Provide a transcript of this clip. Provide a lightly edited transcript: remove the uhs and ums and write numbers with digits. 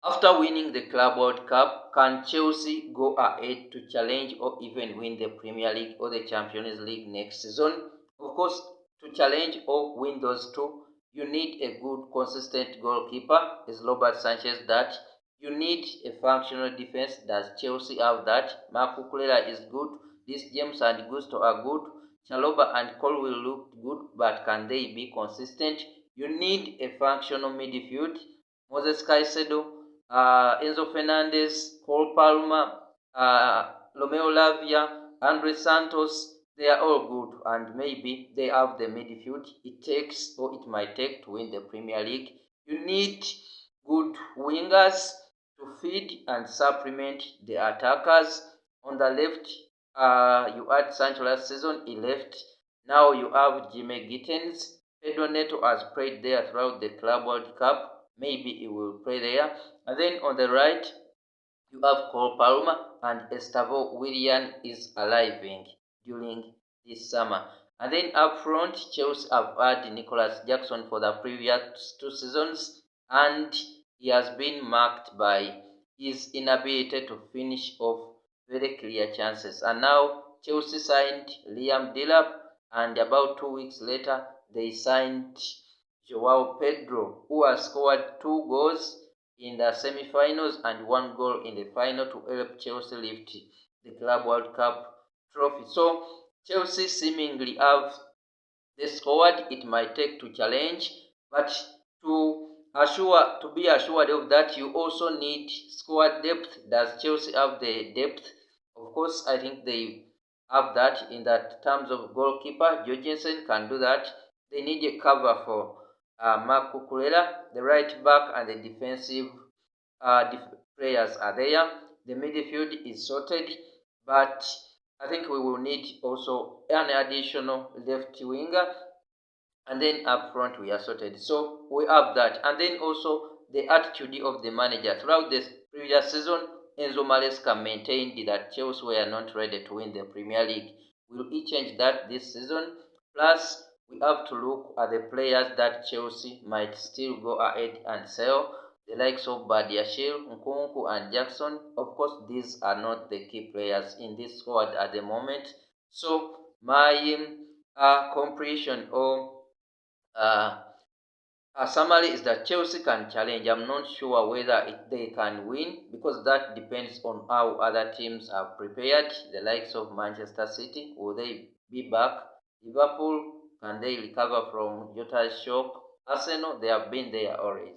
After winning the Club World Cup, can Chelsea go ahead to challenge or even win the Premier League or the Champions League next season? Of course, to challenge or win those two, you need a good, consistent goalkeeper. Is Robert Sanchez that? You need a functional defense. Does Chelsea have that? Marco Cucurella is good. This James and Gusto are good. Chalobah and Cole will look good, but can they be consistent? You need a functional midfield. Moses Caicedo, Enzo Fernandez, Cole Palmer, Romeo Lavia, Andre Santos, they are all good and maybe they have the midfield it takes or it might take to win the Premier League. You need good wingers to feed and supplement the attackers. On the left, you had Sancho last season, he left. Now you have Jimmy Gittens. Pedro Neto has played there throughout the Club World Cup. Maybe he will play there. And then on the right, you have Cole Palmer and Estavo Willian is arriving during this summer. And then up front, Chelsea have had Nicholas Jackson for the previous 2 seasons, and he has been marked by his inability to finish off very clear chances. And now Chelsea signed Liam Delap, and about 2 weeks later, they signed Joao Pedro, who has scored 2 goals in the semi-finals and 1 goal in the final to help Chelsea lift the Club World Cup trophy. So Chelsea seemingly have the squad it might take to challenge, but to be assured of that, you also need squad depth. Does Chelsea have the depth? Of course, I think they have that in that terms of goalkeeper. Jorgensen can do that. They need a cover for Marco Cucurella, the right back, and the defensive players are there. The midfield is sorted, but I think we will need also an additional left winger, and then up front we are sorted. So we have that, and then also the attitude of the manager throughout this previous season. Enzo Maresca maintained that Chelsea were not ready to win the Premier League. Will he change that this season? Plus, we have to look at the players that Chelsea might still go ahead and sell, the likes of Badiashile, Nkunku, and Jackson. Of course, these are not the key players in this squad at the moment. So, my comprehension or uh, summary is that Chelsea can challenge. I'm not sure whether they can win because that depends on how other teams are prepared. The likes of Manchester City, will they be back? Liverpool, can they recover from Jota's shock? Arsenal, they have been there always.